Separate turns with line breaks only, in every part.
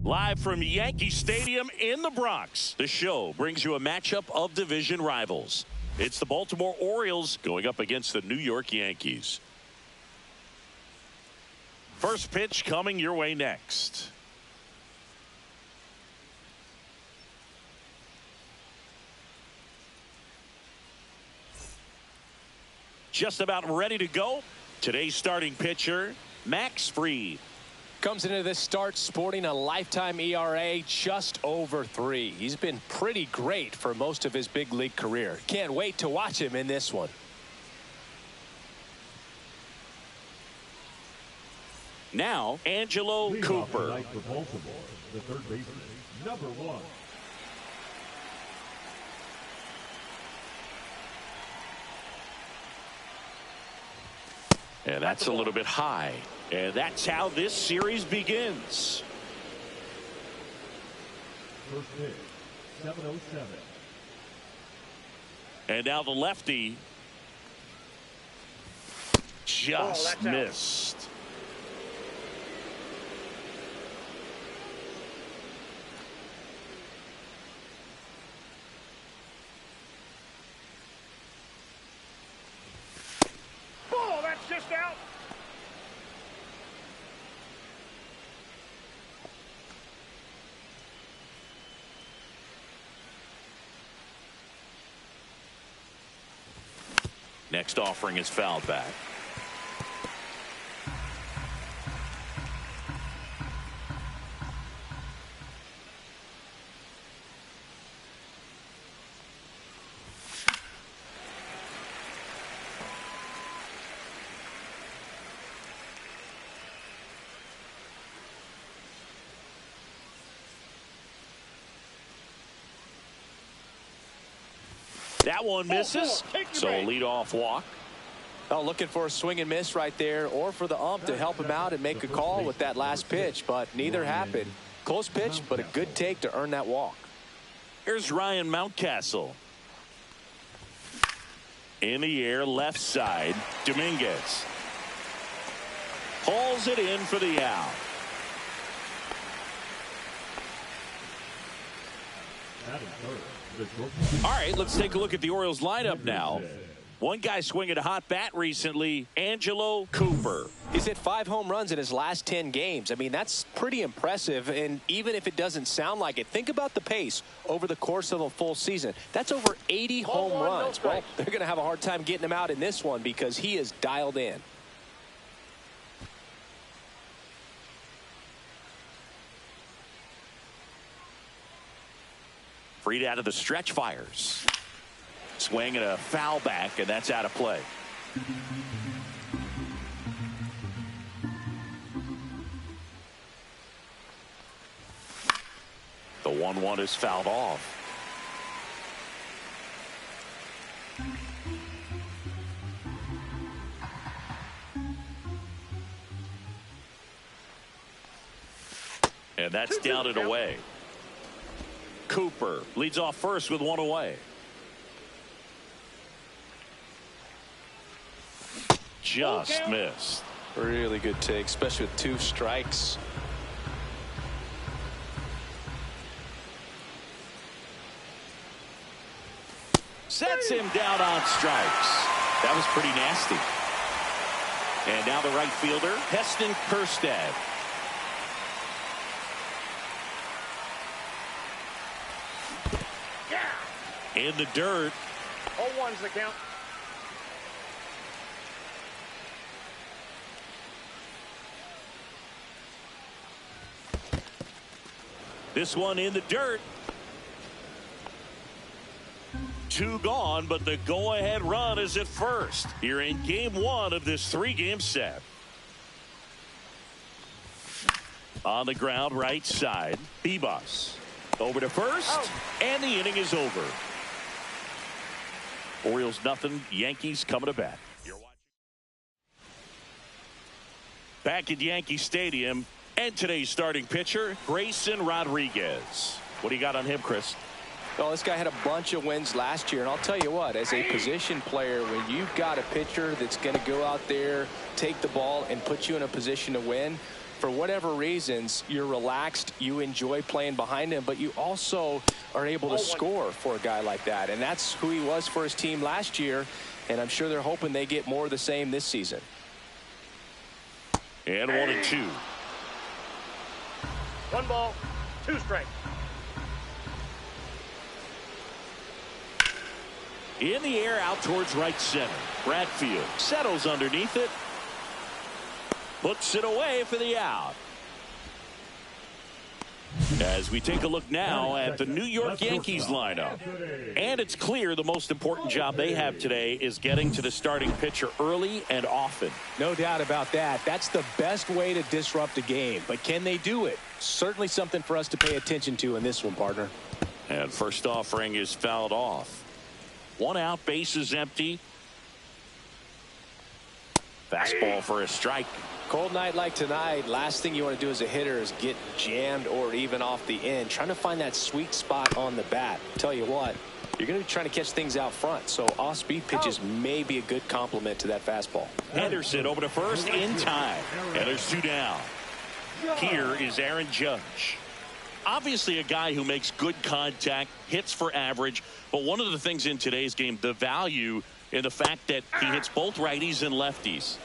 Live from Yankee Stadium in the Bronx, the show brings you a matchup of division rivals. It's the Baltimore Orioles going up against the New York Yankees. First pitch coming your way next. Just about ready to go. Today's starting pitcher, Max Fried.
Comes into this start sporting a lifetime ERA just over 3. He's been pretty great for most of his big league career. Can't wait to watch him in this one.
Now, Angelo Cooper.
For Baltimore, the third baseman, number 1.
And that's a little bit high. And that's how this series begins.
First pitch, 7:07.
And now the lefty just missed.
Oh, that's just out.
Next offering is fouled back. That one misses, so leadoff walk.
Oh, looking for a swing and miss right there, or for the ump to help him out and make a call with that last pitch, but neither happened. Close pitch, but a good take to earn that walk.
Here's Ryan Mountcastle. In the air, left side, Dominguez. Hauls it in for the out. All right, let's take a look at the Orioles lineup now. One guy swinging a hot bat recently, Angelo Cooper.
He's hit 5 home runs in his last 10 games. I mean, that's pretty impressive, and even if it doesn't sound like it, think about the pace over the course of a full season. That's over 80 home runs. Well, they're going to have a hard time getting him out in this one because he is dialed in.
Fried out of the stretch, fires. Swing and a foul back, and that's out of play. The 1-1 is fouled off. And that's down and away. Cooper leads off first with 1 away. Just missed.
Really good take, especially with 2 strikes.
Sets him down on strikes. That was pretty nasty. And now the right fielder, Heston Kjerstad. In the dirt.
0-1's the count.
This one in the dirt. 2 gone, but the go-ahead run is at first here in game 1 of this 3-game set. On the ground, right side, Bebas over to first, and the inning is over. Orioles nothing, Yankees coming to bat. You're watching. Back at Yankee Stadium, and today's starting pitcher, Grayson Rodriguez. What do you got on him, Chris?
Well, this guy had a bunch of wins last year, and I'll tell you what, as a position player, when you've got a pitcher that's going to go out there, take the ball, and put you in a position to win, for whatever reasons, you're relaxed, you enjoy playing behind him, but you also are able to score for a guy like that, and that's who he was for his team last year, and I'm sure they're hoping they get more of the same this season.
And 1-2.
1 ball, 2 strikes.
In the air out towards right center. Bradfield settles underneath it. Puts it away for the out. As we take a look now at the New York Yankees lineup. And it's clear the most important job they have today is getting to the starting pitcher early and often.
No doubt about that. That's the best way to disrupt a game. But can they do it? Certainly something for us to pay attention to in this one, partner.
And first offering is fouled off. 1 out, bases empty. Fastball for a strike.
Cold night like tonight, last thing you want to do as a hitter is get jammed or even off the end. Trying to find that sweet spot on the bat. Tell you what, you're going to be trying to catch things out front, so off-speed pitches may be a good complement to that fastball.
Henderson over to first in time. And there's 2 down. Here is Aaron Judge. Obviously a guy who makes good contact, hits for average, but one of the things in today's game, the value in the fact that he hits both righties and lefties.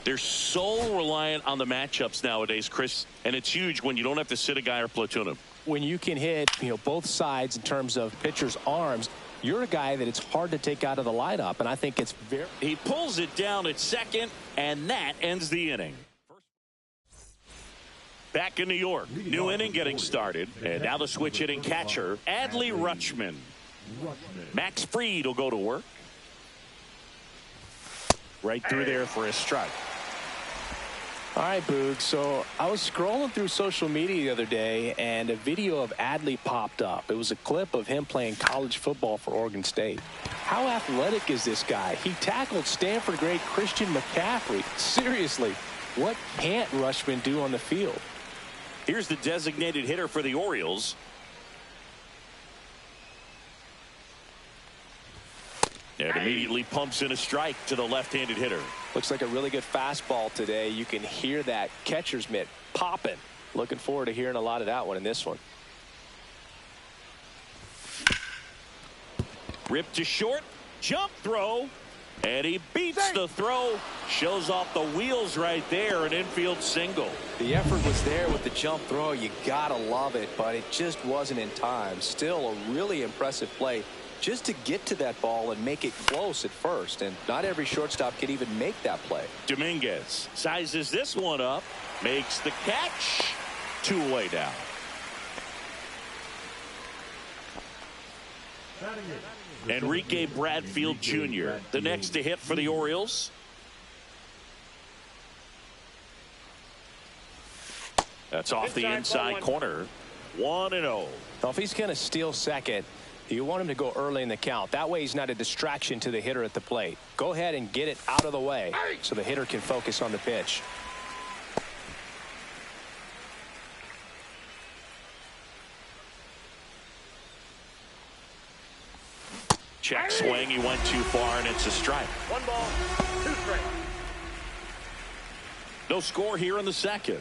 They're so reliant on the matchups nowadays, Chris, and it's huge when you don't have to sit a guy or platoon him.
When you can hit, both sides in terms of pitchers' arms, you're a guy that it's hard to take out of the lineup, and I think it's very...
He pulls it down at second, and that ends the inning. Back in New York, new inning getting started, and now the switch hitting catcher, Adley Rutschman. Max Fried will go to work. Right through there for a strike.
All right, Boog, so I was scrolling through social media the other day, and a video of Adley popped up. It was a clip of him playing college football for Oregon State. How athletic is this guy? He tackled Stanford great Christian McCaffrey. Seriously, what can't Rutschman do on the field?
Here's the designated hitter for the Orioles. And immediately pumps in a strike to the left-handed hitter.
Looks like a really good fastball today. You can hear that catcher's mitt popping. Looking forward to hearing a lot of that one in this one.
Ripped to short, jump throw, and he beats the throw. Shows off the wheels right there, an infield single.
The effort was there with the jump throw. You gotta love it, but it just wasn't in time. Still a really impressive play just to get to that ball and make it close at first, and not every shortstop can even make that play.
Dominguez sizes this one up, makes the catch, 2-away down. Enrique Bradfield Jr., the next to hit for the Orioles. That's off the inside corner. 1-0.
Now, if he's going to steal second, you want him to go early in the count. That way he's not a distraction to the hitter at the plate. Go ahead and get it out of the way so the hitter can focus on the pitch.
Check swing. He went too far, and it's a strike.
1 ball, 2 strikes.
No score here in the second.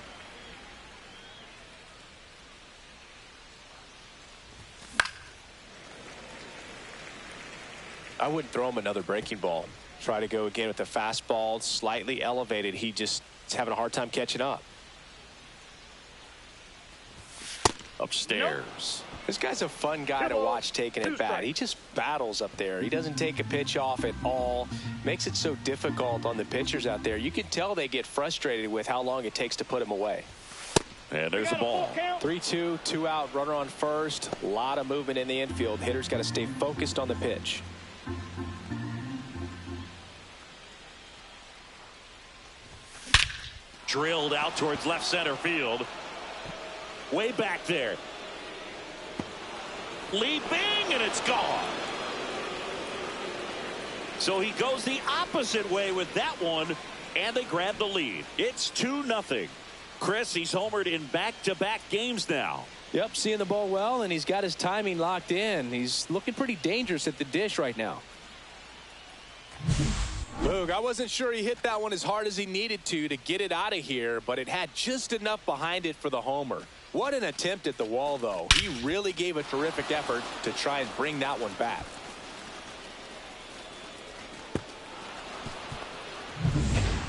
I wouldn't throw him another breaking ball. Try to go again with the fastball, slightly elevated. He just is having a hard time catching up.
Upstairs.
This guy's a fun guy to watch taking it bat. He just battles up there. He doesn't take a pitch off at all. Makes it so difficult on the pitchers out there. You can tell they get frustrated with how long it takes to put him away.
And there's the ball.
3-2, 2 out, runner on first. A lot of movement in the infield. Hitter's got to stay focused on the pitch.
Drilled out towards left center field. Way back there. Leaping, and it's gone. So he goes the opposite way with that one, and they grab the lead. It's 2-0. Chris, he's homered in back-to-back games now.
Yep, seeing the ball well, and he's got his timing locked in. He's looking pretty dangerous at the dish right now. Boog, I wasn't sure he hit that one as hard as he needed to get it out of here, but it had just enough behind it for the homer. What an attempt at the wall, though. He really gave a terrific effort to try and bring that one back.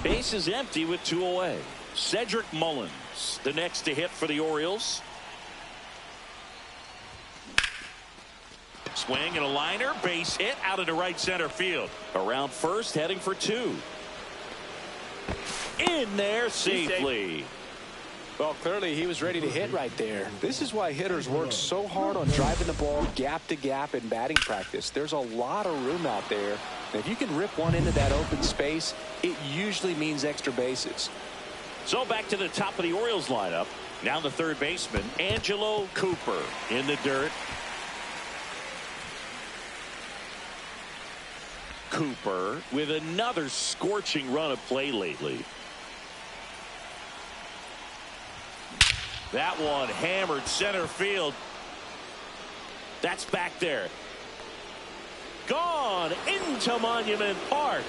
Base is empty with 2 away. Cedric Mullins, the next to hit for the Orioles. Swing and a liner, base hit out into right center field. Around first, heading for 2. In there safely.
Well, clearly he was ready to hit right there. This is why hitters work so hard on driving the ball gap to gap in batting practice. There's a lot of room out there. And if you can rip one into that open space, it usually means extra bases.
So back to the top of the Orioles lineup. Now the third baseman, Angelo Cooper, in the dirt. Cooper with another scorching run of play lately. That one hammered center field. That's back there. Gone into Monument Park.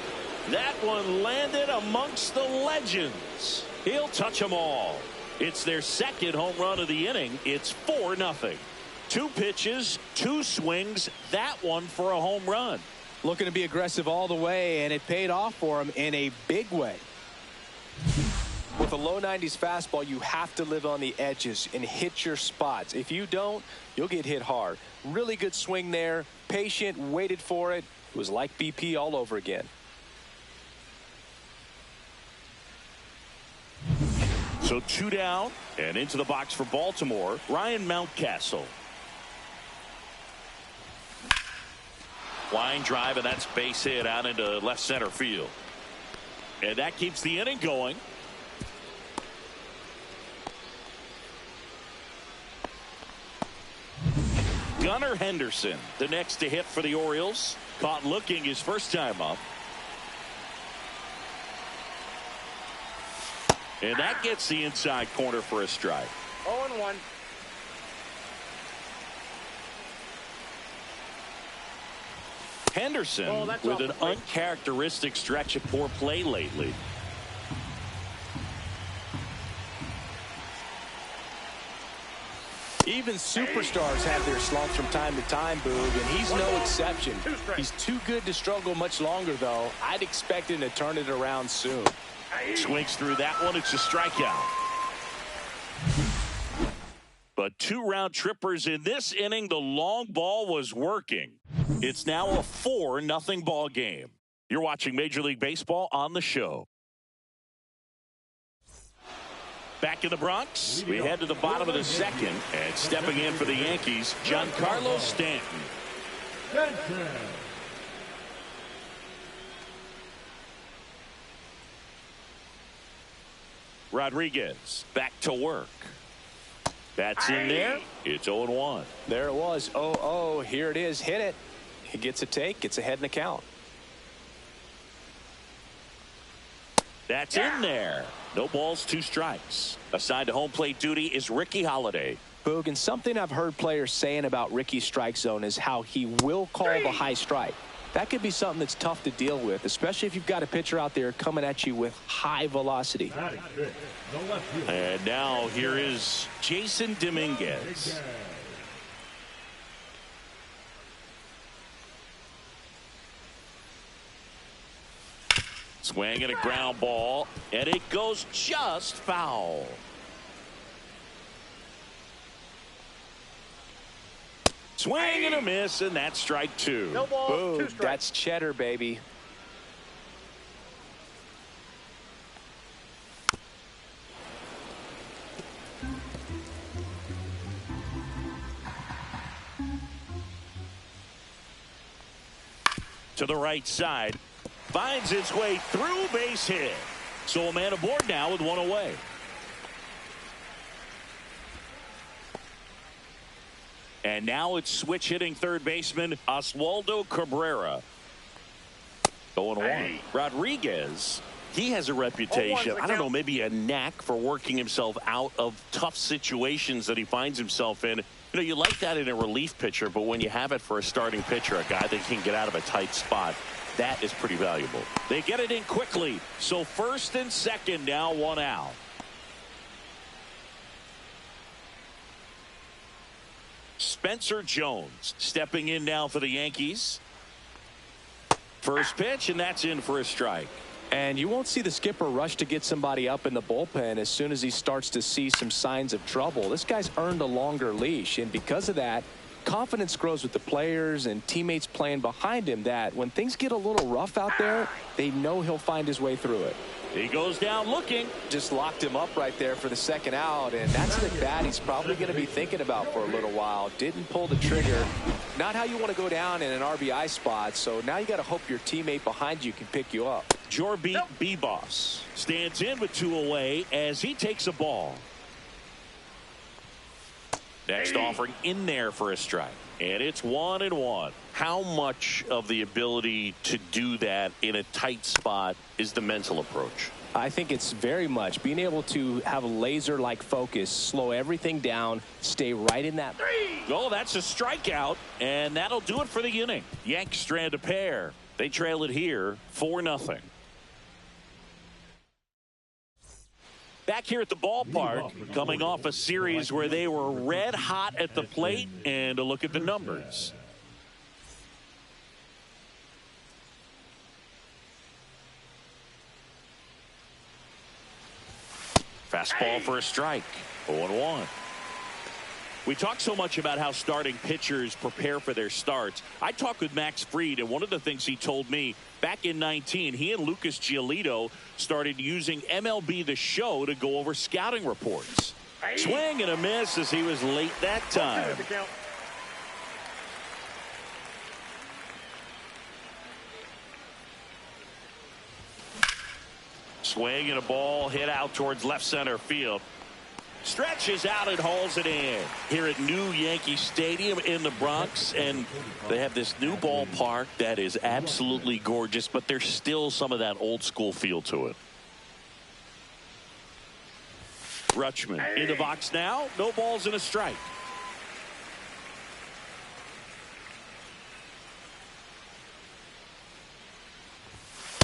That one landed amongst the legends. He'll touch them all. It's their second home run of the inning. It's 4-0. 2 pitches, 2 swings. That one for a home run.
Looking to be aggressive all the way, and it paid off for him in a big way. With a low 90s fastball, you have to live on the edges and hit your spots. If you don't, you'll get hit hard. Really good swing there. Patient, waited for it. It was like BP all over again.
So 2 down, and into the box for Baltimore, Ryan Mountcastle. Line drive, and that's base hit out into left center field. And that keeps the inning going. Gunnar Henderson, the next to hit for the Orioles. Caught looking his first time up. And that gets the inside corner for a strike.
0-1.
Henderson with an uncharacteristic stretch of poor play lately.
Even superstars have their slumps from time to time, Boog, and he's no exception. He's too good to struggle much longer, though. I'd expect him to turn it around soon.
Swings through that one. It's a strikeout. But 2 round trippers in this inning. The long ball was working. It's now a 4-0 ball game. You're watching Major League Baseball on the show. Back in the Bronx, we head to the bottom of the second, and stepping in for the Yankees, Giancarlo Stanton. Rodriguez back to work. That's in there. It's 0-1.
There it was. 0-0. Here it is. Hit it. He gets a take. Gets ahead in the count.
That's in there. No balls, 2 strikes. Assigned to home plate duty is Ricky Holiday.
Boog, and something I've heard players saying about Ricky's strike zone is how he will call the high strike. That could be something that's tough to deal with, especially if you've got a pitcher out there coming at you with high velocity.
And now here is Jason Dominguez. Swing and a ground ball, and it goes just foul. Swing and a miss, and that's strike 2.
No ball,
Boom,
2 strikes.
that's cheddar, baby.
to the right side. Finds its way through, base hit. So a man aboard now with one away. And now it's switch hitting third baseman Oswaldo Cabrera. 0-1. Rodriguez, he has a reputation, I don't know, maybe a knack for working himself out of tough situations that he finds himself in. You know, you like that in a relief pitcher, but when you have it for a starting pitcher, a guy that can get out of a tight spot, that is pretty valuable. They get it in quickly. So first and second, now one out. Spencer Jones stepping in now for the Yankees. First pitch, and that's in for a strike.
And you won't see the skipper rush to get somebody up in the bullpen as soon as he starts to see some signs of trouble. This guy's earned a longer leash, and because of that, confidence grows with the players and teammates playing behind him, that when things get a little rough out there, they know he'll find his way through it.
He goes down looking.
Just locked him up right there for the second out, and that's an at-bat he's probably going to be thinking about for a little while. Didn't pull the trigger. Not how you want to go down in an RBI spot, so now you got to hope your teammate behind you can pick you up.
Jorbeat Bebos stands in with two away as he takes a ball. Next offering in there for a strike. And it's 1-1. How much of the ability to do that in a tight spot is the mental approach?
I think it's very much being able to have a laser-like focus, slow everything down, stay right in that.
Oh, that's a strikeout, and that'll do it for the inning. Yanks strand a pair. They trail it here 4-0. Back here at the ballpark, coming off a series where they were red hot at the plate, and a look at the numbers. Fastball for a strike. 0-1. We talk so much about how starting pitchers prepare for their starts. I talked with Max Fried, and one of the things he told me back in 19, he and Lucas Giolito started using MLB The Show to go over scouting reports. Swing and a miss as he was late that time. Swing and a ball hit out towards left center field. Stretches out and hauls it in here at New Yankee Stadium in the Bronx, and they have this new ballpark that is absolutely gorgeous, but there's still some of that old school feel to it. Rutschman in the box now. No balls and a strike.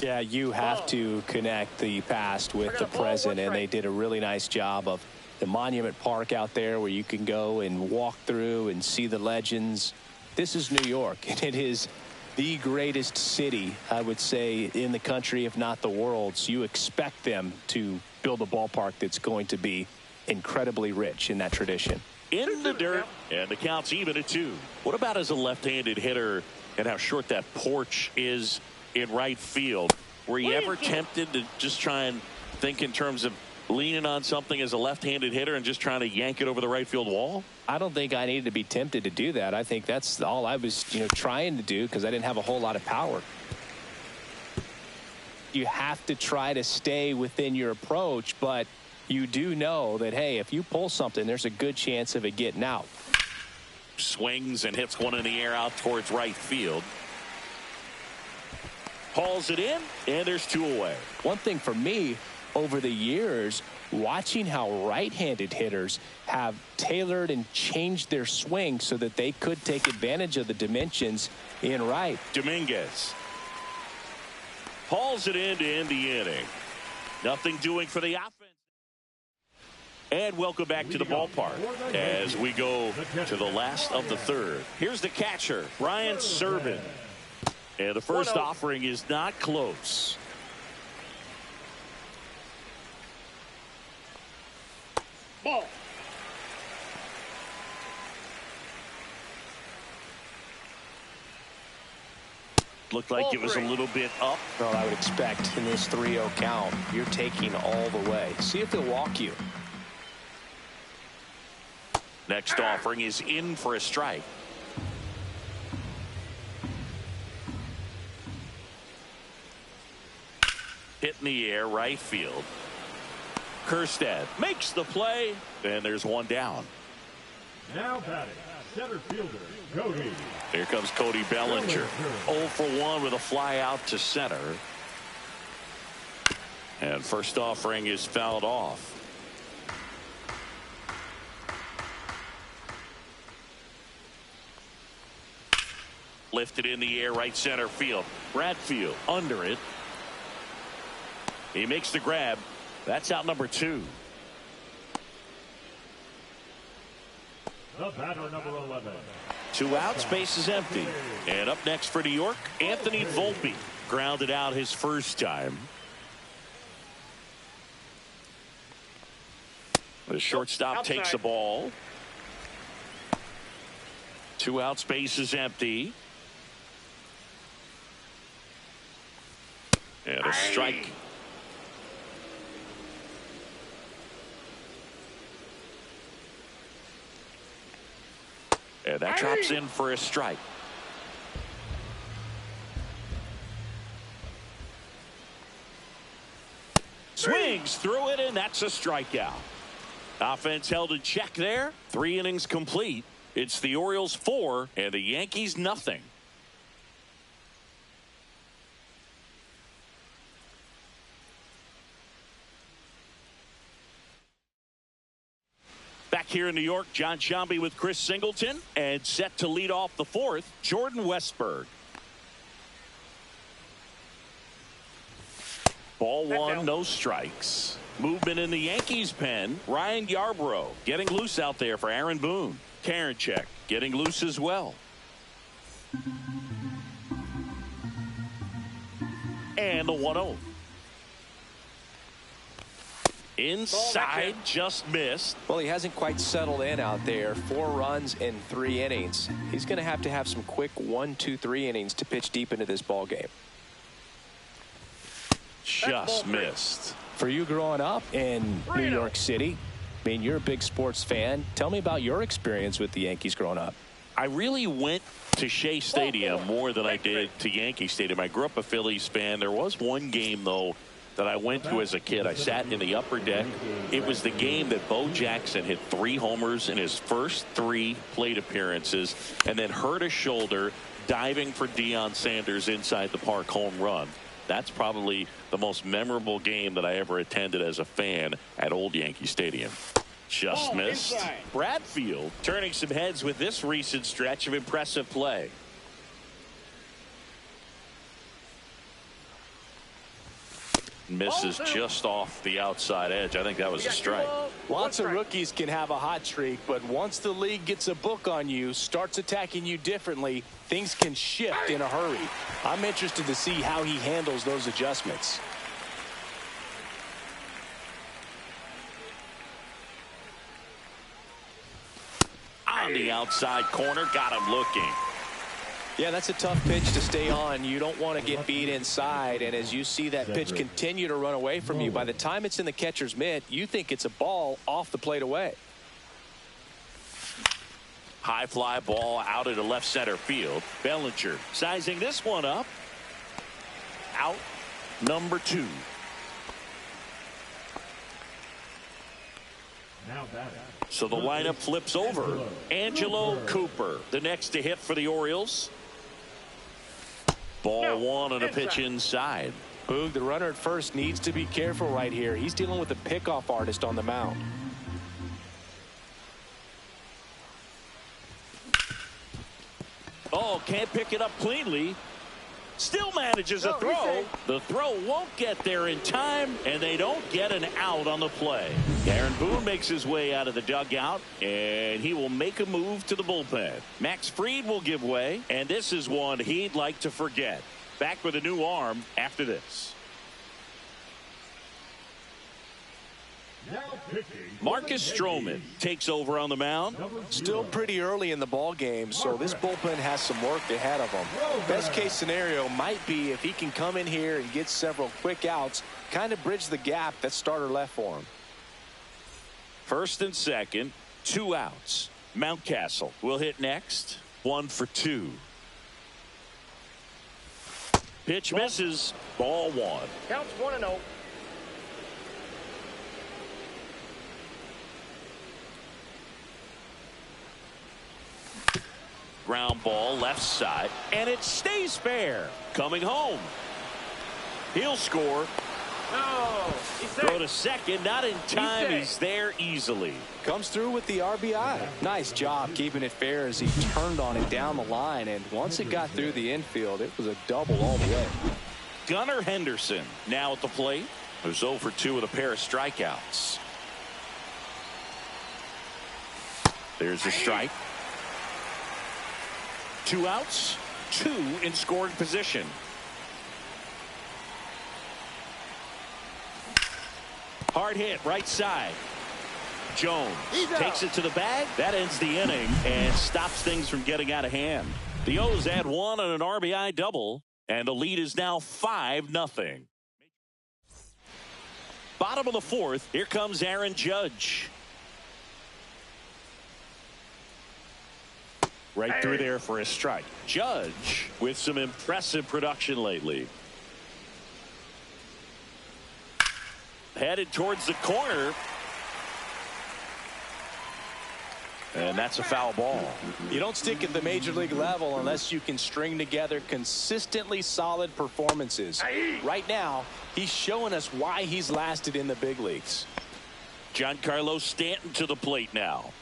Yeah, you have to connect the past with the present, and they did a really nice job of the Monument Park out there where you can go and walk through and see the legends. This is New York, and it is the greatest city, I would say, in the country, if not the world. So you expect them to build a ballpark that's going to be incredibly rich in that tradition.
In the dirt, and the count's even at 2. What about as a left-handed hitter and how short that porch is in right field? Were you ever tempted to just try and think in terms of leaning on something as a left-handed hitter and just trying to yank it over the right field wall?
I don't think I needed to be tempted to do that. I think that's all I was, trying to do, because I didn't have a whole lot of power. You have to try to stay within your approach, but you do know that, hey, if you pull something, there's a good chance of it getting out.
Swings and hits one in the air out towards right field. Hauls it in, and there's 2 away.
One thing for me over the years, watching how right-handed hitters have tailored and changed their swing so that they could take advantage of the dimensions in right.
Dominguez hauls it in to end the inning. Nothing doing for the offense. And welcome back to the ballpark as we go to the last of the third. Here's the catcher, Brian Serven. And the first offering is not close.
Ball.
Looked like it was a little bit up.
Well, I would expect in this 3-0 count, you're taking all the way. See if he'll walk you.
Next offering is in for a strike. the air, right field. Kerstead makes the play, and there's one down.
Now batting, center fielder, Cody.
Here comes Cody Bellinger. 0 for 1 with a fly out to center. And first offering is fouled off. Lifted in the air, right center field. Bradfield under it. He makes the grab. That's out number 2.
The batter, number 11.
2 outs, base is empty. And up next for New York, Anthony Volpe. Grounded out his first time. The shortstop takes the ball. 2 outs, base is empty. And a strike. And that drops in for a strike. Swings through it, and that's a strikeout. Offense held in check there. 3 innings complete. It's the Orioles 4 and the Yankees nothing. Back here in New York, John Sciambi with Chris Singleton, and set to lead off the 4th, Jordan Westburg. Ball 1, no strikes. Movement in the Yankees pen. Ryan Yarbrough getting loose out there for Aaron Boone. Karinchak getting loose as well. And the 1-0. Inside, just missed.
Well, he hasn't quite settled in out there. 4 runs in 3 innings. He's going to have some quick 1, 2, 3 innings to pitch deep into this ball game.
Just missed.
For you growing up in New York City, I mean, you're a big sports fan. Tell me about your experience with the Yankees growing up.
I really went to Shea Stadium more than I did to Yankee Stadium. I grew up a Phillies fan. There was one game, though, that I went to as a kid. I sat in the upper deck. It was the game that Bo Jackson hit 3 homers in his first 3 plate appearances and then hurt a shoulder diving for Deion Sanders inside the park home run. That's probably the most memorable game that I ever attended as a fan at Old Yankee Stadium. Just missed.
Inside.
Bradfield turning some heads with this recent stretch of impressive play. Misses just off the outside edge. I think that was a strike.
Lots of rookies can have a hot streak, but once the league gets a book on you, starts attacking you differently, things can shift in a hurry. I'm interested to see how he handles those adjustments.
On the outside corner, got him looking.
Yeah, that's a tough pitch to stay on. You don't want to get beat inside, and as you see that pitch continue to run away from you, by the time it's in the catcher's mitt, you think it's a ball off the plate away.
High fly ball out into left center field. Bellinger sizing this one up. Out number 2.
Now batting.
So the lineup flips over. Angelo Cooper, the next to hit for the Orioles. Ball 1 and a pitch inside.
Boog, the runner at first needs to be careful right here. He's dealing with a pickoff artist on the mound.
Oh, can't pick it up cleanly. Still manages a throw. The throw won't get there in time, and they don't get an out on the play. Aaron Boone makes his way out of the dugout, and he will make a move to the bullpen. Max Fried will give way, and this is one he'd like to forget. Back with a new arm after this. Marcus Stroman takes over on the mound.
Still pretty early in the ball game, so this bullpen has some work ahead of him. Best case scenario might be if he can come in here and get several quick outs, kind of bridge the gap that starter left for him.
First and second, 2 outs. Mountcastle will hit next. 1 for 2. Pitch misses. Ball 1.
Counts 1-0.
ground ball left side, and it stays fair. Coming home. He'll score.
No,
Throw to second, not in time. He's there easily.
Comes through with the RBI. Nice job keeping it fair as he turned on it down the line, and once it got through the infield, it was a double all the way.
Gunnar Henderson now at the plate. Who's 0 for 2 with a pair of strikeouts. There's a strike. 2 outs, 2 in scoring position. Hard hit right side. Jones takes it to the bag. That ends the inning and stops things from getting out of hand. The O's add 1 on an RBI double, and the lead is now 5-0. Bottom of the 4th, here comes Aaron Judge. Right through there for a strike. Judge with some impressive production lately. Headed towards the corner. And that's a foul ball.
You don't stick at the major league level unless you can string together consistently solid performances. Right now, he's showing us why he's lasted in the big leagues.
Giancarlo Stanton to the plate now.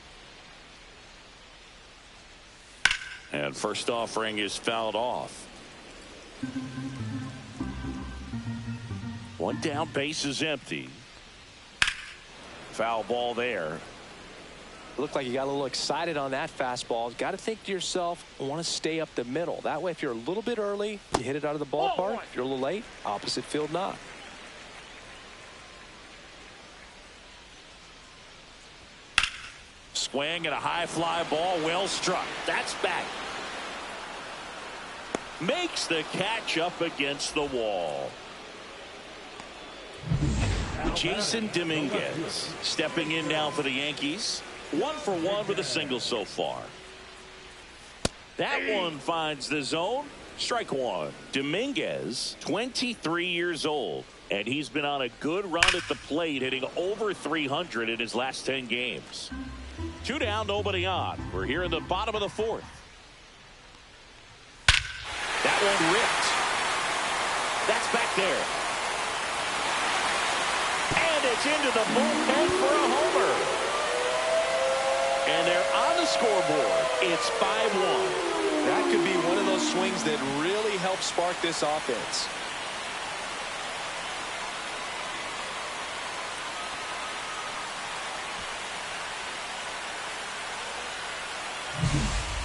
And first offering is fouled off. 1 down, base is empty. Foul ball there.
Looked like you got a little excited on that fastball. Got to think to yourself, I want to stay up the middle. That way, if you're a little bit early, you hit it out of the ballpark. If you're a little late, opposite field knock.
Swing and a high fly ball, well struck. That's back. Makes the catch up against the wall. Jason Dominguez stepping in now for the Yankees. 1 for 1 with a single so far. That one finds the zone. Strike 1. Dominguez, 23 years old, and he's been on a good run at the plate, hitting over 300 in his last 10 games. 2 down, nobody on. We're here in the bottom of the 4th. That one ripped. That's back there. And it's into the bullpen for a homer. And they're on the scoreboard. It's 5-1.
That could be one of those swings that really help spark this offense.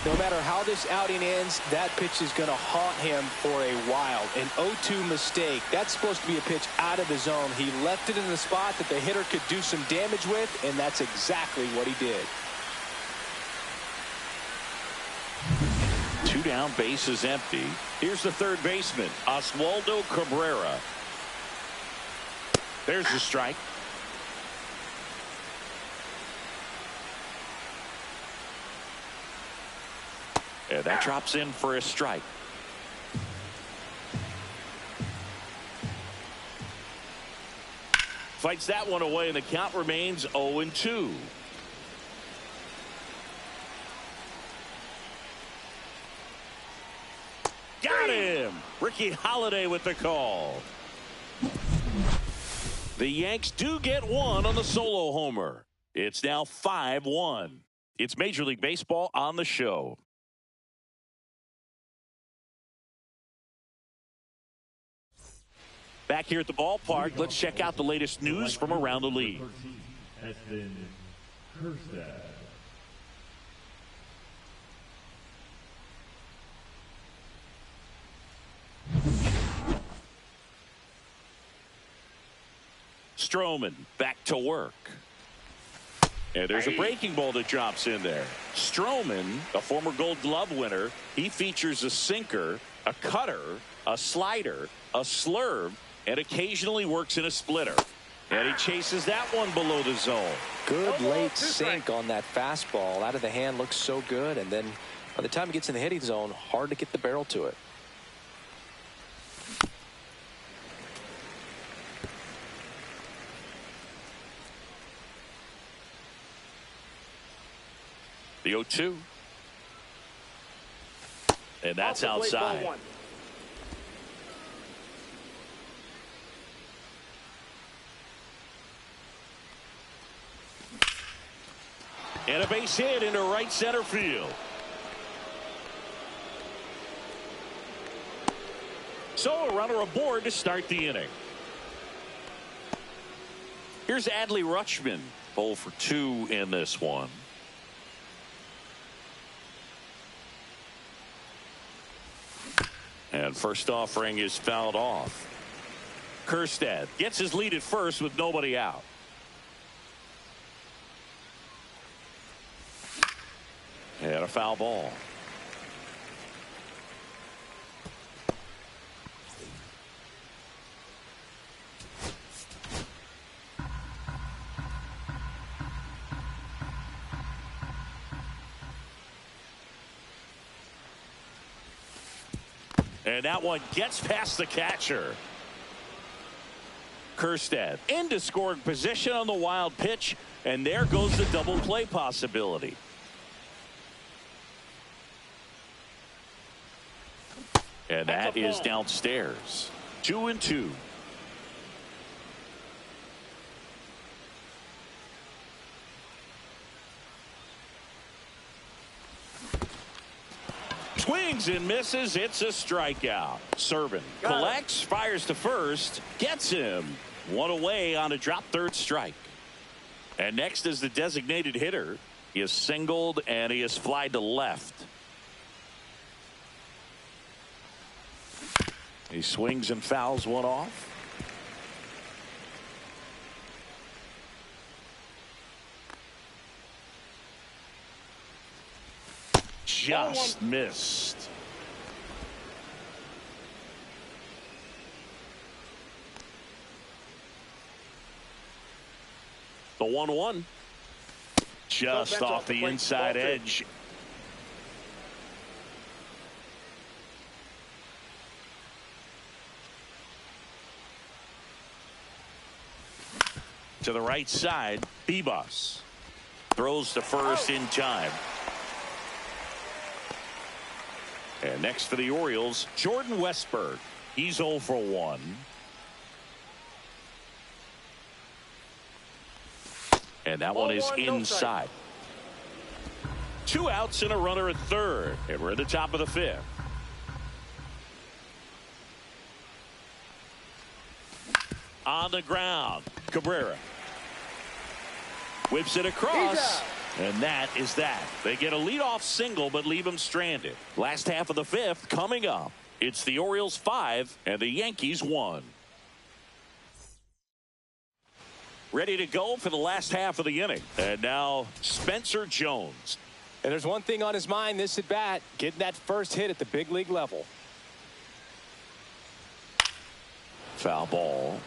No matter how this outing ends, that pitch is going to haunt him for a while. An 0-2 mistake. That's supposed to be a pitch out of the zone. He left it in the spot that the hitter could do some damage with, and that's exactly what he did.
2 down, base is empty. Here's the third baseman, Oswaldo Cabrera. There's the strike. And that drops in for a strike. Fights that one away, and the count remains 0-2. Got him! Ricky Holiday with the call. The Yanks do get 1 on the solo homer. It's now 5-1. It's Major League Baseball on the show. Back here at the ballpark, let's check out the latest news from around the league.
Has been cursed at.
Stroman back to work. And there's a breaking ball that drops in there. Stroman, a former Gold Glove winner, he features a sinker, a cutter, a slider, a slurve, and occasionally works in a splitter. And he chases that one below the zone.
Good late sink on that fastball. Out of the hand, looks so good. And then by the time it gets in the hitting zone, hard to get the barrel to it.
The 0-2. And that's
Off the plate, ball
outside.
one.
And a base hit into right center field. So a runner aboard to start the inning. Here's Adley Rutschman, 0 for 2 in this one. And first offering is fouled off. Kjerstad gets his lead at first with nobody out. And a foul ball. And that one gets past the catcher. Kjerstad into scoring position on the wild pitch, and there goes the double play possibility. And that is downstairs. 2-2. Swings and misses. It's a strikeout. Serban collects, fires to first, gets him. One away on a drop third strike. And next is the designated hitter. He is singled and he is flied to left. He swings and fouls one off. Just missed. The 1-1. Just off the inside edge. To the right side, Bebas throws to first in time. And next for the Orioles, Jordan Westburg. He's 0 for 1. And that one is inside. 2 outs and a runner at third. And we're at the top of the 5th. On the ground, Cabrera whips it across, and that is that. They get a leadoff single but leave him stranded. Last half of the 5th coming up. It's the Orioles 5 and the Yankees 1. Ready to go for the last half of the inning. And now Spencer Jones.
And there's one thing on his mind this at bat, getting that first hit at the big league level.
Foul ball.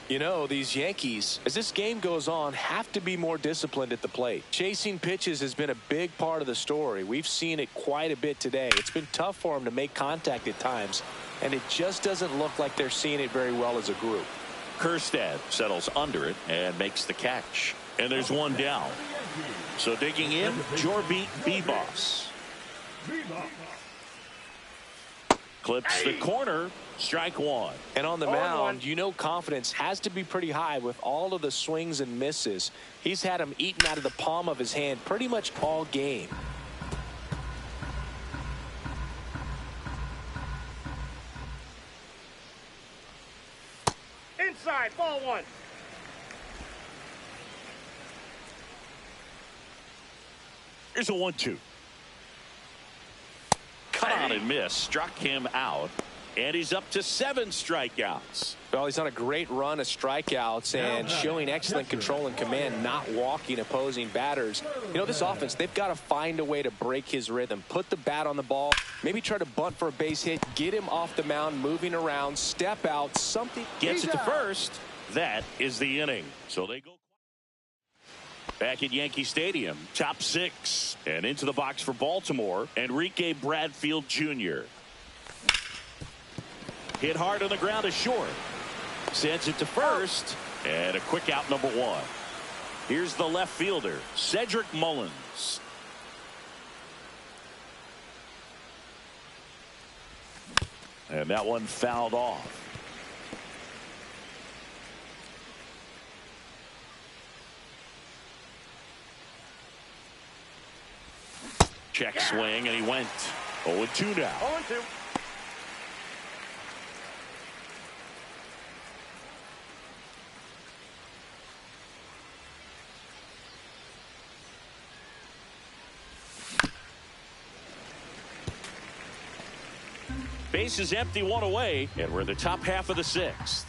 You know, these Yankees, as this game goes on, have to be more disciplined at the plate. Chasing pitches has been a big part of the story. We've seen it quite a bit today. It's been tough for them to make contact at times, and it just doesn't look like they're seeing it very well as a group.
Kjerstad settles under it and makes the catch. And there's one down. So digging in, Jorbeat Bebas. Clips the corner. Strike one.
And on the mound, you know confidence has to be pretty high with all of the swings and misses. He's had them eaten out of the palm of his hand pretty much all game.
Inside, ball one.
Here's a 1-2. Cut on and miss. Struck him out. And he's up to 7 strikeouts.
Well, he's on a great run of strikeouts and showing excellent control and command, not walking opposing batters. You know, this offense, they've got to find a way to break his rhythm, put the bat on the ball, maybe try to bunt for a base hit, get him off the mound, moving around, step out, something.
Gets it to first. That is the inning. So they go back at Yankee Stadium, top 6. And into the box for Baltimore, Enrique Bradfield Jr. Hit hard on the ground to short. Sends it to first. And a quick out, number 1. Here's the left fielder, Cedric Mullins. And that one fouled off. Check swing, and he went 0-2 now.
0-2.
Base is empty, one away, and we're in the top half of the sixth.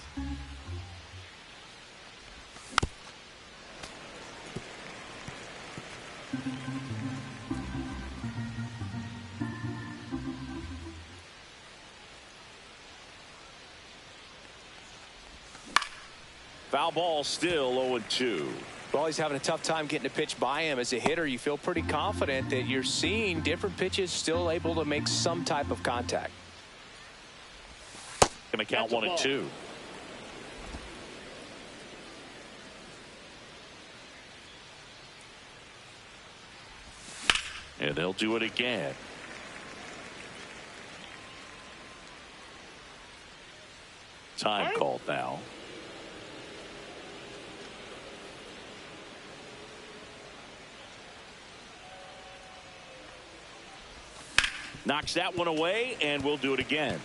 Foul ball, still 0-2.
Well, he's having a tough time getting a pitch by him. As a hitter, you feel pretty confident that you're seeing different pitches still able to make some type of contact.
Going to count 1-2. And they'll do it again. Time called now. Knocks that one away, and we'll do it again.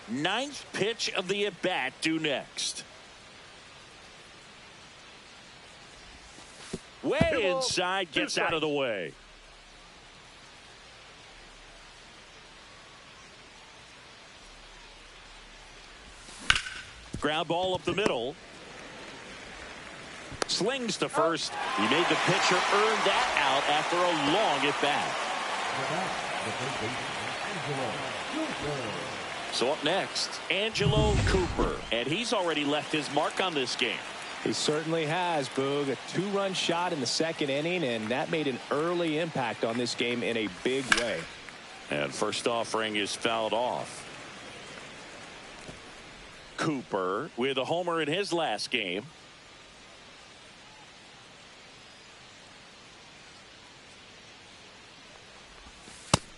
Ninth pitch of the at-bat due next. Way inside, gets out of the way. Ground ball up the middle. Slings to first. He made the pitcher earn that out after a long at-bat. So up next, Angelo Cooper, and he's already left his mark on this game.
He certainly has, Boog. A two-run shot in the second inning, and that made an early impact on this game in a big way.
And first offering is fouled off. Cooper with a homer in his last game.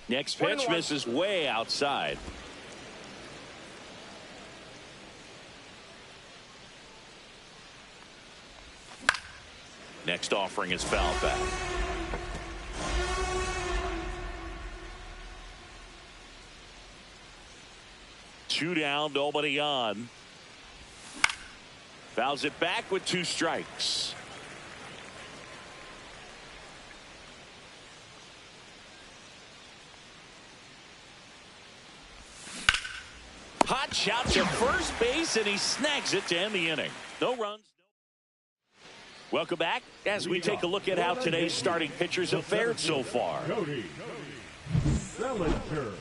Next pitch misses way outside. Next offering is fouled back. Two down, nobody on. Fouls it back with 2 strikes. Hot shot to first base, and he snags it to end the inning. No runs. Welcome back as we take a look at how today's starting pitchers have fared so far.
Cody Bellinger.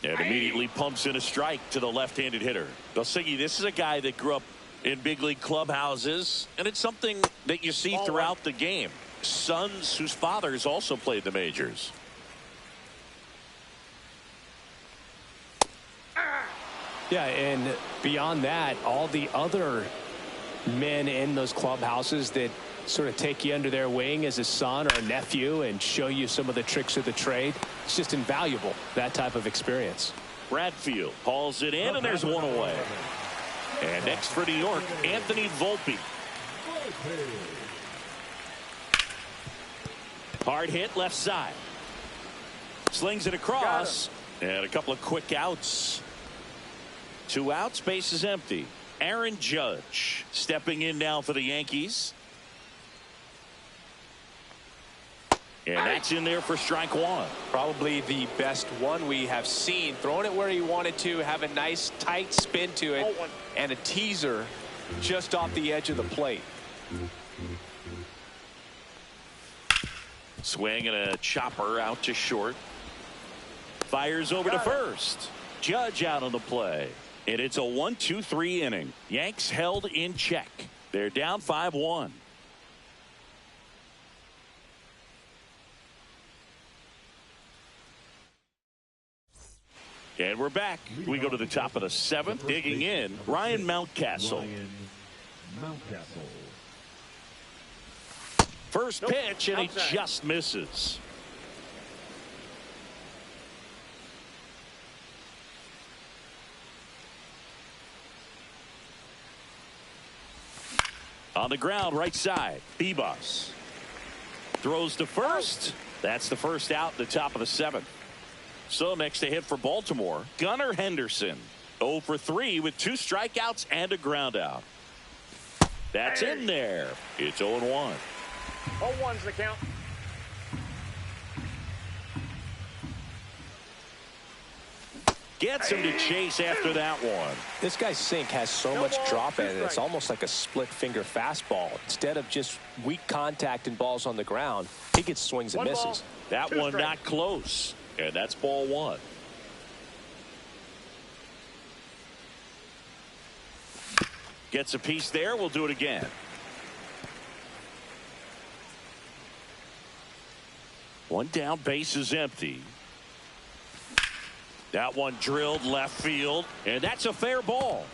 And immediately pumps in a strike to the left-handed hitter. Siggy, this is a guy that grew up in big league clubhouses, and it's something that you see throughout the game. Sons whose fathers also played the majors.
Yeah, and beyond that, all the other men in those clubhouses that sort of take you under their wing as a son or a nephew and show you some of the tricks of the trade. It's just invaluable, that type of experience.
Bradfield hauls it in, and there's one away. And next for New York, Anthony Volpe. Hard hit left side. Slings it across, and a couple of quick outs. 2 outs, base is empty. Aaron Judge stepping in now for the Yankees. And that's in there for strike 1.
Probably the best one we have seen. Throwing it where he wanted to, have a nice tight spin to it, and a teaser just off the edge of the plate.
Swing and a chopper out to short. Fires over to first. Judge out on the play. And it's a 1-2-3 inning. Yanks held in check. They're down 5-1. And we're back. We go to the top of the 7th. Digging in, Ryan Mountcastle. First pitch, and he just misses. On the ground, right side, Bebus throws to first. That's the first out, the top of the 7th. So next to hit for Baltimore, Gunnar Henderson. 0 for 3 with 2 strikeouts and a ground out. That's in there. It's 0-1.
0-1's the count.
Gets him to chase after that one.
This guy's sink has so much drop in it. It's almost like a split finger fastball. Instead of just weak contact and balls on the ground, he gets swings and misses.
That one not close. And that's ball 1. Gets a piece there. We'll do it again. One down, base is empty. That one drilled left field, and that's a fair ball.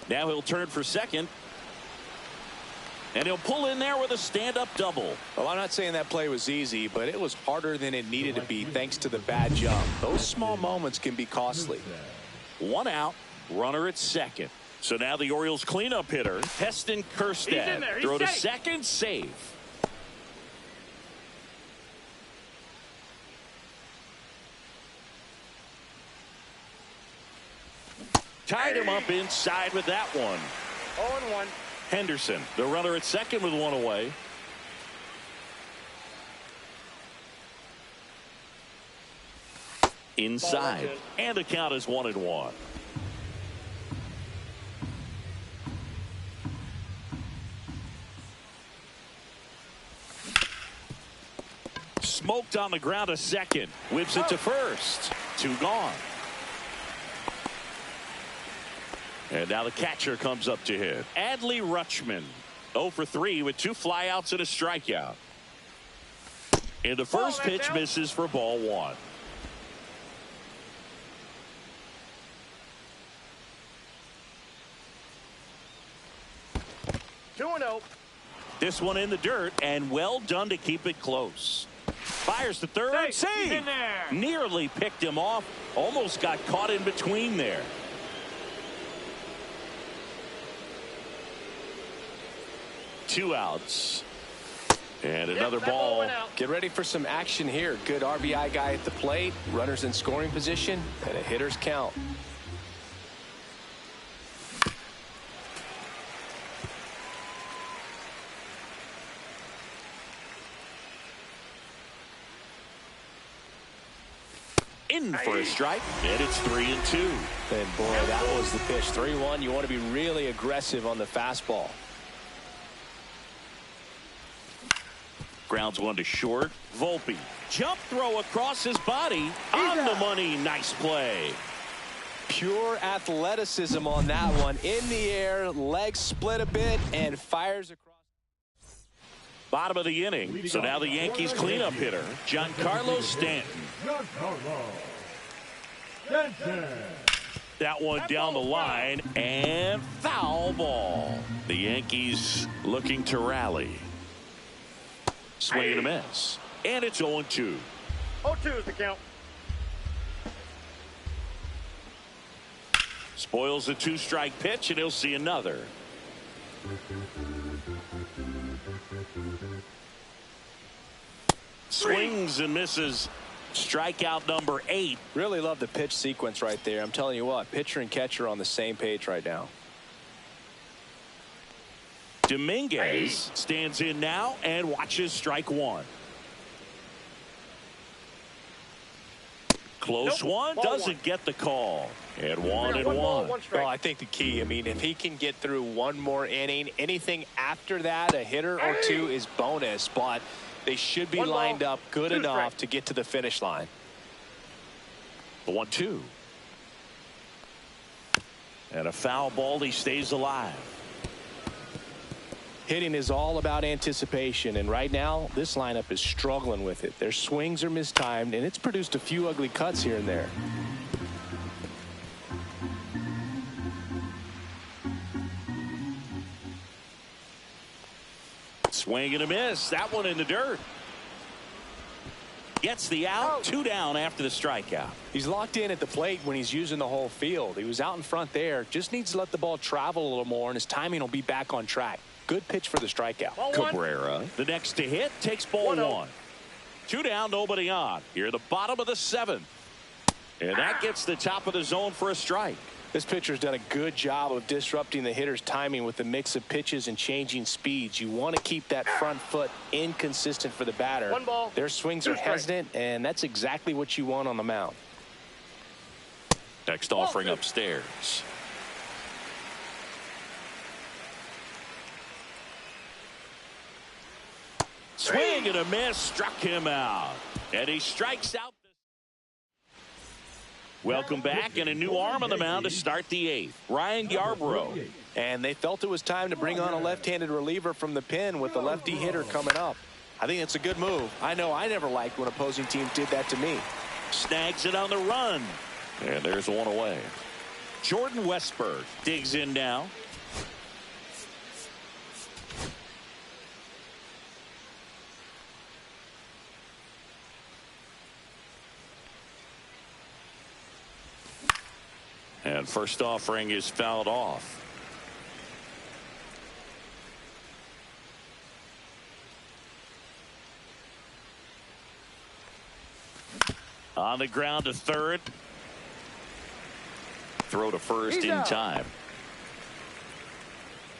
Now he'll turn for second, and he'll pull in there with a stand-up double.
Well, I'm not saying that play was easy, but it was harder than it needed to be thanks to the bad jump. Those small moments can be costly. 1 out, runner at second. So now the Orioles cleanup hitter, Heston Kjerstad. Throw to second, save. Tied him up inside with that one.
0-1.
Henderson, the runner at second with 1 away. Inside, and the count is 1-1. Smoked on the ground to second. Whips it to first. 2 gone. And now the catcher comes up to hit. Adley Rutschman. 0 for 3 with 2 flyouts and a strikeout. And the first pitch misses for ball 1. This one in the dirt, and well done to keep it close. Fires to third. Save! Nearly picked him off. Almost got caught in between there. Two outs. And another ball.
Get ready for some action here. Good RBI guy at the plate. Runners in scoring position. And a hitter's count.
In for a strike, and it's 3-2.
And boy, that was the pitch. 3-1. You want to be really aggressive on the fastball.
Grounds one to short. Volpe. Jump throw across his body. On the money. Nice play.
Pure athleticism on that one. In the air, legs split a bit, and fires across.
Bottom of the inning. So now the Yankees cleanup hitter, Giancarlo Stanton. That one down the line, and foul ball. The Yankees looking to rally. Swing and a miss. And it's 0-2.
0-2 is the count.
Spoils a 2-strike pitch, and he'll see another. Swings and misses. Strikeout number 8.
Really love the pitch sequence right there. I'm telling you what, pitcher and catcher are on the same page right now.
Dominguez stands in now and watches strike one. Close one, doesn't get the call. And 1-1.
Well, I think the key, I mean, if he can get through one more inning, anything after that, a hitter or two is bonus, but they should be lined up good enough to get to the finish line.
The 1-2. And a foul ball, he stays alive.
Hitting is all about anticipation, and right now this lineup is struggling with it. Their swings are mistimed, and it's produced a few ugly cuts here and there.
Swing and a miss. That one in the dirt. Gets the out. 2 down after the strikeout.
He's locked in at the plate when he's using the whole field. He was out in front there. Just needs to let the ball travel a little more, and his timing will be back on track. Good pitch for the strikeout.
Cabrera, the next to hit, takes ball 1. 2 down, nobody on. Here at the bottom of the 7th. And that gets the top of the zone for a strike.
This pitcher's done a good job of disrupting the hitter's timing with the mix of pitches and changing speeds. You want to keep that front foot inconsistent for the batter.
1 ball.
Their swings are hesitant, and that's exactly what you want on the mound.
Next offering upstairs. Swing and a miss, struck him out. And he strikes out. Welcome back, and a new arm on the mound to start the 8th. Ryan Yarbrough.
And they felt it was time to bring on a left-handed reliever from the pen with the lefty hitter coming up. I think it's a good move. I know I never liked when opposing teams did that to me.
Snags it on the run. And there's one away. Jordan Westberg digs in now. And first offering is fouled off. On the ground to third. Throw to first in time.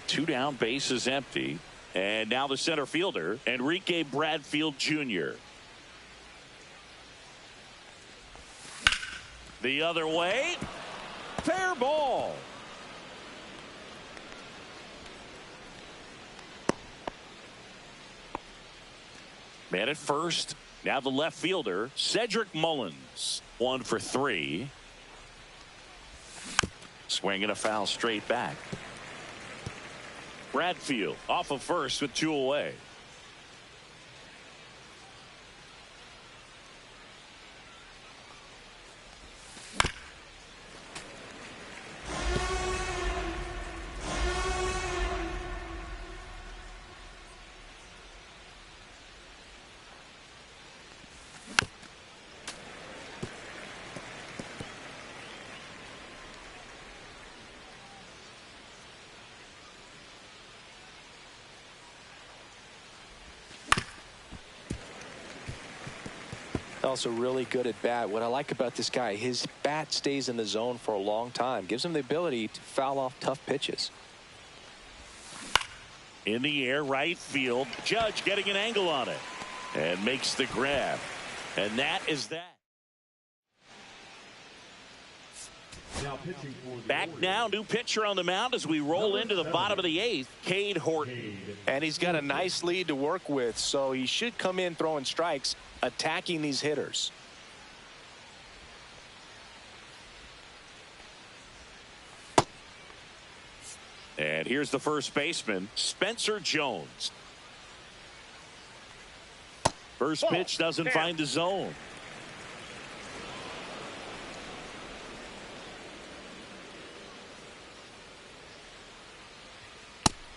2 down, base is empty. And now the center fielder, Enrique Bradfield Jr. The other way. Fair ball. Man at first. Now the left fielder, Cedric Mullins. 1 for 3. Swinging a foul straight back. Bradfield off of first with 2 away.
Also really good at bat. What I like about this guy, his bat stays in the zone for a long time. Gives him the ability to foul off tough pitches.
In the air, right field. Judge getting an angle on it. And makes the grab. And that is that. Back now, new pitcher on the mound as we roll into the bottom of the 8th, Cade Horton.
And he's got a nice lead to work with, so he should come in throwing strikes, attacking these hitters.
And here's the first baseman, Spencer Jones. First pitch doesn't find the zone.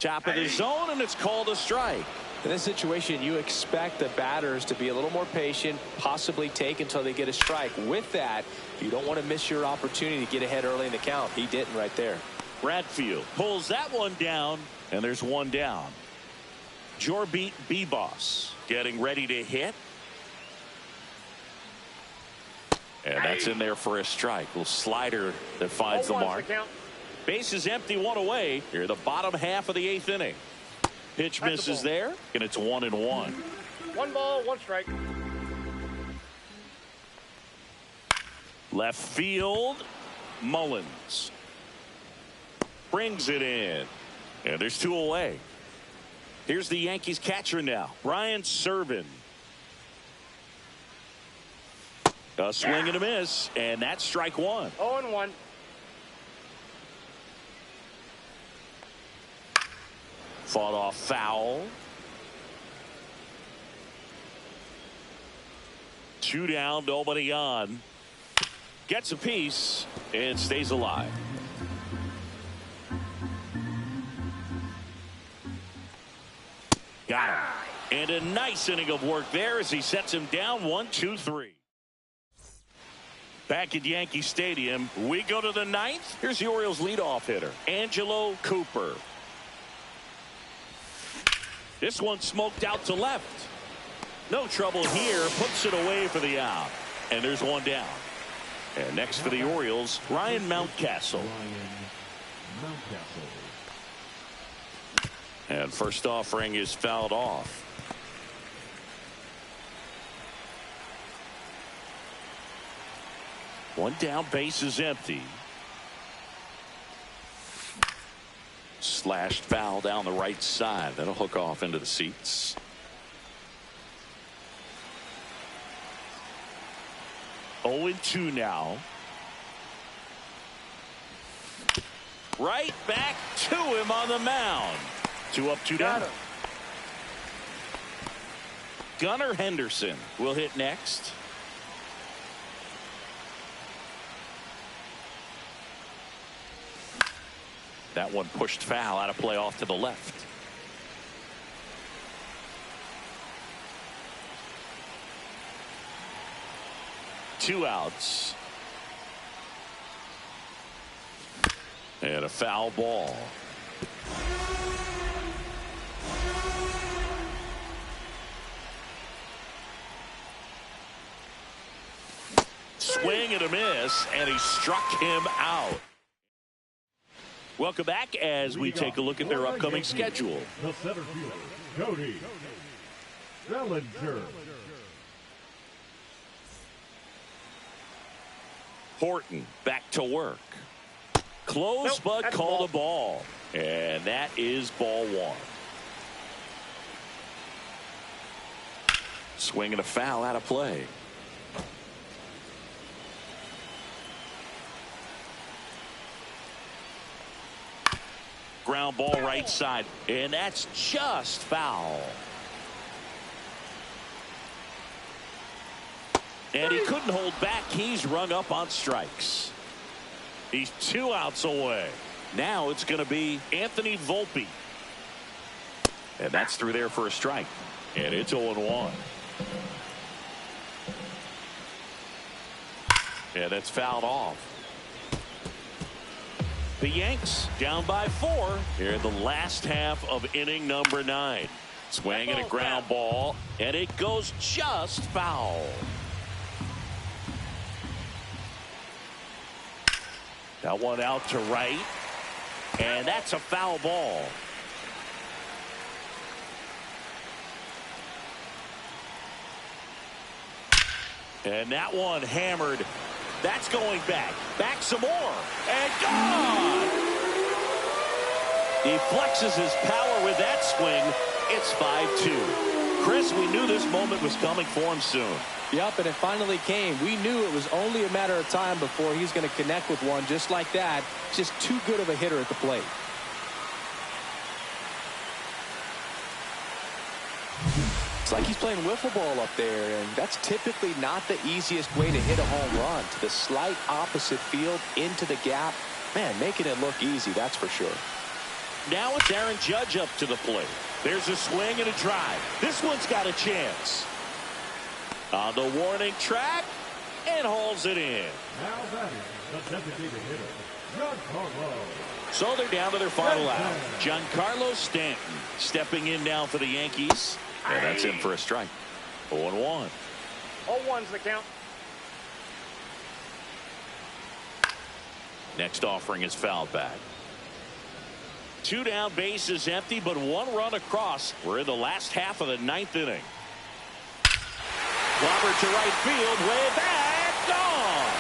Top of the zone, and it's called a strike.
In this situation, you expect the batters to be a little more patient, possibly take until they get a strike. With that, you don't want to miss your opportunity to get ahead early in the count. He didn't right there.
Bradfield pulls that one down, and there's one down. Jorbeat B-Boss getting ready to hit. And that's in there for a strike. Little slider that finds the mark. Base is empty, 1 away. Here the bottom half of the 8th inning. Pitch misses there, and it's 1-1.
1 ball, 1 strike.
Left field, Mullins brings it in, and there's 2 away. Here's the Yankees catcher now, Brian Serven. A swing and a miss, and that's strike 1.
0-1.
Fought off foul. 2 down, nobody on. Gets a piece and stays alive. Got him. And a nice inning of work there as he sets him down 1-2-3. Back at Yankee Stadium, we go to the ninth. Here's the Orioles leadoff hitter, Angelo Cooper. This one smoked out to left. No trouble here. Puts it away for the out. And there's one down. And next for the Orioles, Ryan Mountcastle. And first offering is fouled off. One down, base is empty. Slashed foul down the right side. That'll hook off into the seats. Oh, 2 now. Right back to him on the mound. 2 up, 2 down. Gunnar Henderson will hit next. That one pushed foul, out of play off to the left. Two outs. And a foul ball. Swing and a miss, and he struck him out. Welcome back as we take a look at their upcoming schedule.
The center fielder, Cody Bellinger.
Horton back to work. Close, but called a ball. And that is ball 1. Swing and a foul, out of play. Ground ball right side, and that's just foul. And he couldn't hold back. He's rung up on strikes. He's 2 outs away. Now it's going to be Anthony Volpe. And that's through there for a strike. And it's 0-1. And that's fouled off. The Yanks down by 4 here in the last half of inning number 9. Swing and a ground ball, and it goes just foul. That one out to right, and that's a foul ball. And that one hammered. That's going back. Back some more. And gone! He flexes his power with that swing. It's 5-2. Chris, we knew this moment was coming for him soon.
Yep, and it finally came. We knew it was only a matter of time before he's going to connect with one just like that. Just too good of a hitter at the plate. It's like he's playing wiffle ball up there, and that's typically not the easiest way to hit a home run. To the slight opposite field, into the gap. Man, making it look easy, that's for sure.
Now it's Aaron Judge up to the plate. There's a swing and a drive. This one's got a chance. On the warning track, and hauls it in.
Now batting, the designated hitter, Giancarlo.
So they're down to their final out. Giancarlo Stanton stepping in now for the Yankees. And that's in for a strike. 0-1.
0-1's the count.
Next offering is fouled back. 2 down, base is empty, but 1 run across. We're in the last half of the 9th inning. Clobber to right field, way back, gone.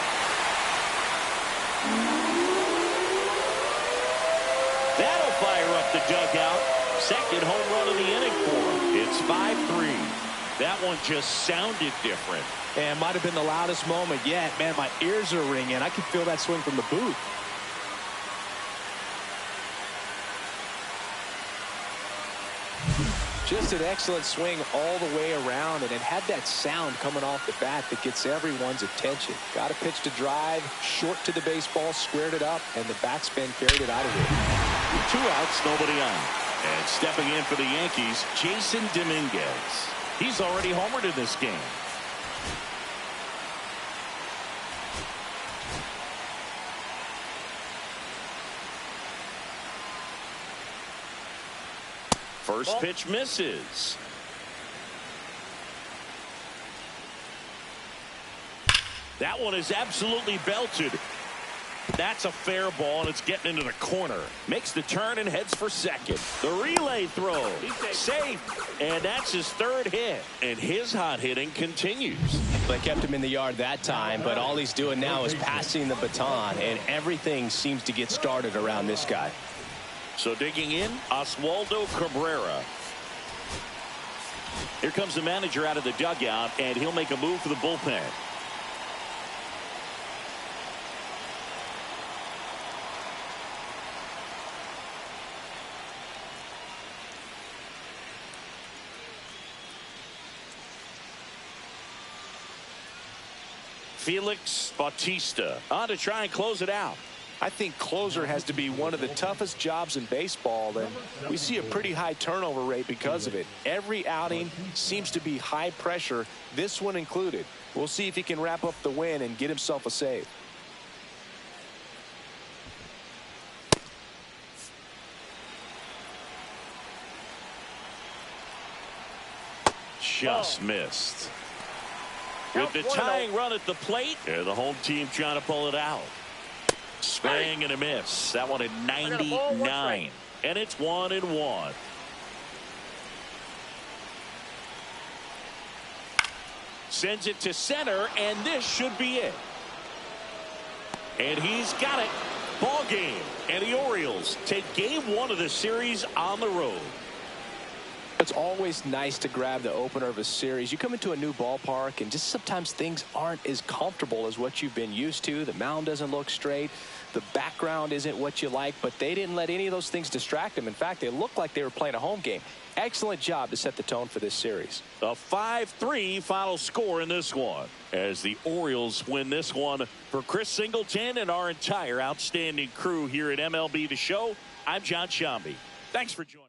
That'll fire up the dugout. Second home run of the inning for him. It's 5-3. That one just sounded different.
And might have been the loudest moment yet. Man, my ears are ringing. I can feel that swing from the booth. Just an excellent swing all the way around, and it had that sound coming off the bat that gets everyone's attention. Got a pitch to drive, short to the baseball, squared it up, and the batsman carried it out of here.
2 outs, nobody on. And stepping in for the Yankees, Jason Dominguez. He's already homered in this game. First pitch misses. That one is absolutely belted. That's a fair ball, and it's getting into the corner. Makes the turn and heads for second. The relay throw. Safe. And that's his third hit. And his hot hitting continues.
They kept him in the yard that time, but all he's doing now is passing the baton, and everything seems to get started around this guy.
So digging in, Oswaldo Cabrera. Here comes the manager out of the dugout, and he'll make a move for the bullpen. Felix Bautista on to try and close it out.
I think closer has to be one of the toughest jobs in baseball, and we see a pretty high turnover rate because of it. Every outing seems to be high pressure, this one included. We'll see if he can wrap up the win and get himself a save.
Just missed. With the tying run at the plate, and the home team trying to pull it out. Swing and a miss. That one at 99. And it's 1-1. Sends it to center, and this should be it. And he's got it. Ball game. And the Orioles take game 1 of the series on the road.
It's always nice to grab the opener of a series. You come into a new ballpark, and just sometimes things aren't as comfortable as what you've been used to. The mound doesn't look straight. The background isn't what you like, but they didn't let any of those things distract them. In fact, they looked like they were playing a home game. Excellent job to set the tone for this series.
A 5-3 final score in this one, as the Orioles win this one. For Chris Singleton and our entire outstanding crew here at MLB The Show, I'm John Shambi. Thanks for joining.